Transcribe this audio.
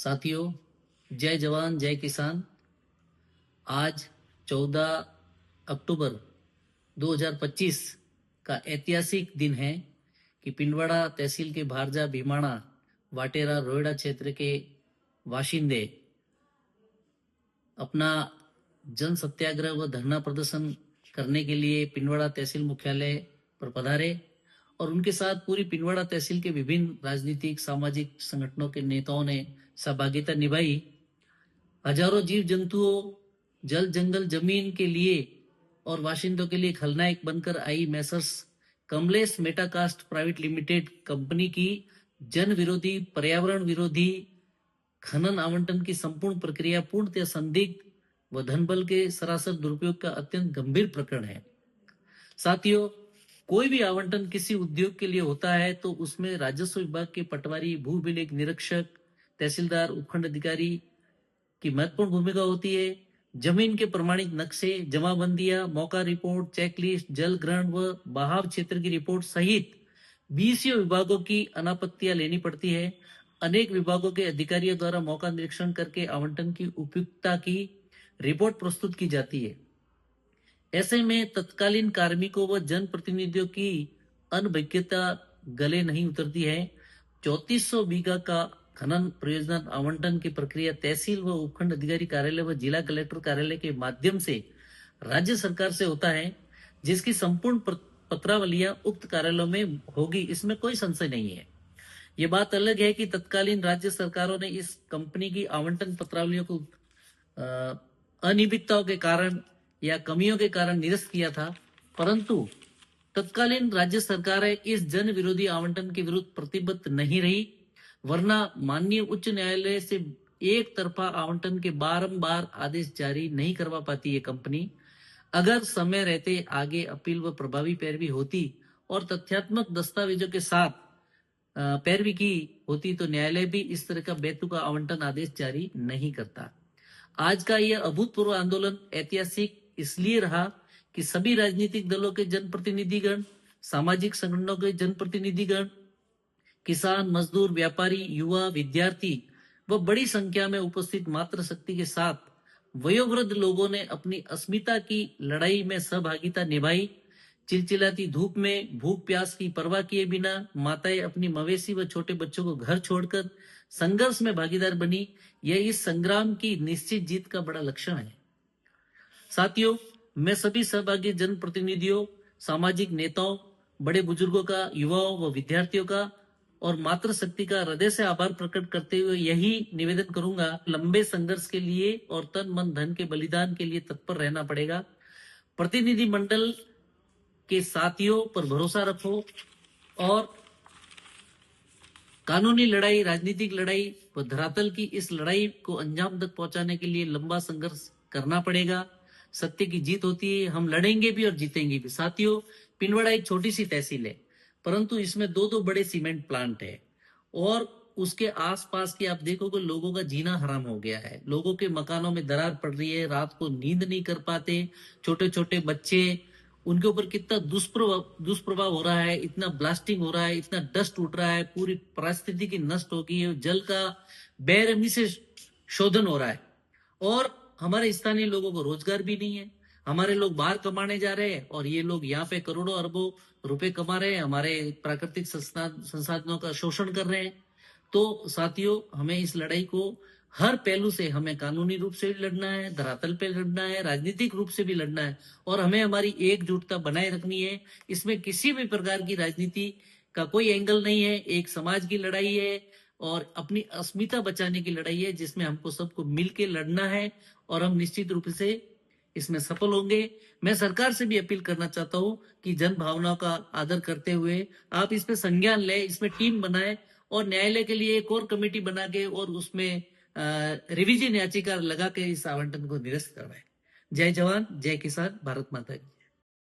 साथियों, जय जवान जय किसान। आज 14 अक्टूबर 2025 का ऐतिहासिक दिन है कि पिंडवाड़ा तहसील के भारजा, भीमाणा, वाटेरा, रोहिड़ा क्षेत्र के वाशिंदे अपना जन सत्याग्रह व धरना प्रदर्शन करने के लिए पिंडवाड़ा तहसील मुख्यालय पर पधारे और उनके साथ पूरी पिंडवाड़ा तहसील के विभिन्न राजनीतिक सामाजिक संगठनों के नेताओं ने सहभागिता निभाई। हजारों जीव जंतुओं, जल जंगल जमीन के लिए और वाशिंदों के लिए खलनायक बनकर आई messrs Kamlesh Metacast private limited company की जन विरोधी, पर्यावरण विरोधी खनन आवंटन की संपूर्ण प्रक्रिया पूर्णतः संदिग्ध व धनबल के सरासर दुरुपयोग का अत्यंत गंभीर प्रकरण है। साथियों, कोई भी आवंटन किसी उद्योग के लिए होता है तो उसमें राजस्व विभाग के पटवारी, भू अभिलेख निरीक्षक, तहसीलदार, उपखंड अधिकारी की महत्वपूर्ण भूमिका होती है। जमीन के प्रमाणित नक्शे, जमाबंदियां, मौका रिपोर्ट, चेकलिस्ट, जल ग्रहण व बहाव क्षेत्र की रिपोर्ट सहित 20 विभागों की अनापत्तियां लेनी पड़ती है। अनेक विभागों के अधिकारियों द्वारा मौका निरीक्षण करके आवंटन की उपयुक्तता की रिपोर्ट प्रस्तुत की जाती है। ऐसे में तत्कालीन कार्मिकों व जनप्रतिनिधियों की अनभिज्ञता गले नहीं उतरती है। 3400 बीघा का खनन परियोजना आवंटन की प्रक्रिया तहसील व उपखंड अधिकारी कार्यालय व जिला कलेक्टर कार्यालय के माध्यम से राज्य सरकार से होता है, जिसकी संपूर्ण पत्रावलियां उक्त कार्यालयों में होगी, इसमें कोई संशय नहीं है। ये बात अलग है कि तत्कालीन राज्य सरकारों ने इस कंपनी की आवंटन पत्रावलियों को अनियमितताओं के कारण या कमियों के कारण निरस्त किया था, परंतु तत्कालीन राज्य सरकारें इस जन विरोधी आवंटन के विरुद्ध प्रतिबद्ध नहीं रही, वरना माननीय उच्च न्यायालय से एक तरफा आवंटन के बारंबार आदेश जारी नहीं करवा पाती ये कंपनी। अगर समय रहते आगे अपील व प्रभावी पैरवी होती और तथ्यात्मक दस्तावेजों के साथ पैरवी की होती तो न्यायालय भी इस तरह का बेतुका आवंटन आदेश जारी नहीं करता। आज का यह अभूतपूर्व आंदोलन ऐतिहासिक इसलिए रहा कि सभी राजनीतिक दलों के जनप्रतिनिधिगण, सामाजिक संगठनों के जनप्रतिनिधिगण, किसान, मजदूर, व्यापारी, युवा, विद्यार्थी व बड़ी संख्या में उपस्थित मातृ शक्ति के साथ वयोवृद्ध लोगों ने अपनी अस्मिता की लड़ाई में सहभागिता निभाई। चिलचिलाती धूप में भूख प्यास की परवाह किए बिना माताएं अपनी मवेशी व छोटे बच्चों को घर छोड़कर संघर्ष में भागीदार बनी। यह इस संग्राम की निश्चित जीत का बड़ा लक्षण है। साथियों, मैं सभी सहभागी जनप्रतिनिधियों, सामाजिक नेताओं, बड़े बुजुर्गों का, युवाओं व विद्यार्थियों का और मातृशक्ति का हृदय से आभार प्रकट करते हुए यही निवेदन करूंगा, लंबे संघर्ष के लिए और तन मन धन के बलिदान के लिए तत्पर रहना पड़ेगा। प्रतिनिधि मंडल के साथियों पर भरोसा रखो और कानूनी लड़ाई, राजनीतिक लड़ाई व धरातल की इस लड़ाई को अंजाम तक पहुंचाने के लिए लंबा संघर्ष करना पड़ेगा। सत्य की जीत होती है, हम लड़ेंगे भी और जीतेंगे भी। साथियों, पिंडवाड़ा एक छोटी सी तहसील है, परंतु इसमें दो बड़े सीमेंट प्लांट है और उसके आसपास के आप देखोगे लोगों का जीना हराम हो गया है। लोगों के मकानों में दरार पड़ रही है, रात को नींद नहीं कर पाते, छोटे छोटे बच्चे, उनके ऊपर कितना दुष्प्रभाव हो रहा है, इतना ब्लास्टिंग हो रहा है, इतना डस्ट उठ रहा है, पूरी परिस्थिति नष्ट हो गई है, जल का बेरहमी से शोधन हो रहा है और हमारे स्थानीय लोगों को रोजगार भी नहीं है। हमारे लोग बाहर कमाने जा रहे हैं और ये लोग यहाँ पे करोड़ों अरबों रुपए कमा रहे हैं, हमारे प्राकृतिक संसाधनों का शोषण कर रहे हैं। तो साथियों, हमें इस लड़ाई को हर पहलू से, हमें कानूनी रूप से भी लड़ना है, धरातल पे लड़ना है, राजनीतिक रूप से भी लड़ना है और हमें हमारी एकजुटता बनाए रखनी है। इसमें किसी भी प्रकार की राजनीति का कोई एंगल नहीं है। एक समाज की लड़ाई है और अपनी अस्मिता बचाने की लड़ाई है, जिसमें हमको सबको मिलकर लड़ना है और हम निश्चित रूप से इसमें सफल होंगे। मैं सरकार से भी अपील करना चाहता हूं कि जन भावनाओं का आदर करते हुए आप इस पे संज्ञान लें, इसमें टीम बनाए और न्यायालय के लिए एक और कमेटी बना के और उसमें रिवीजन याचिका लगा के इस आवंटन को निरस्त करवाए। जय जवान जय किसान, भारत माता की।